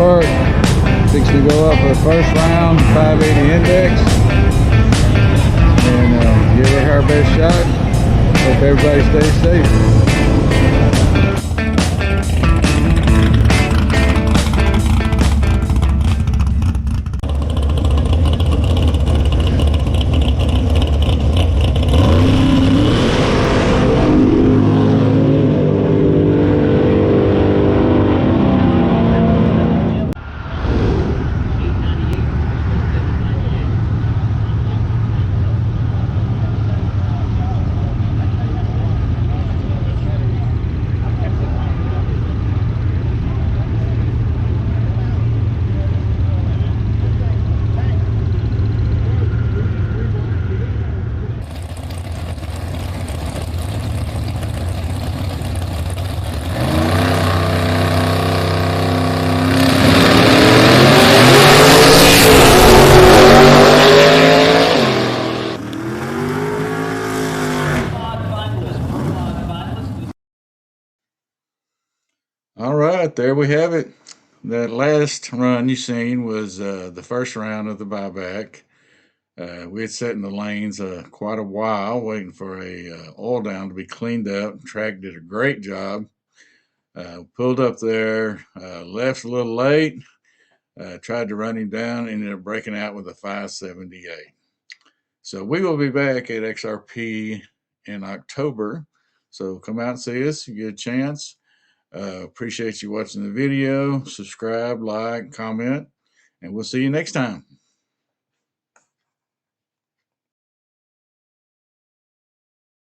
Park. Fixing to go up for the first round, 580 index. And give it our best shot. Hope everybody stays safe. All right, there we have it. That last run you seen was the first round of the buyback. We had sat in the lanes quite a while waiting for a oil down to be cleaned up. Track did a great job. Pulled up there, left a little late, tried to run him down, ended up breaking out with a 578. So we will be back at XRP in October. So come out and see us. You get a chance. Appreciate you watching the video. Subscribe, like, comment, and we'll see you next time.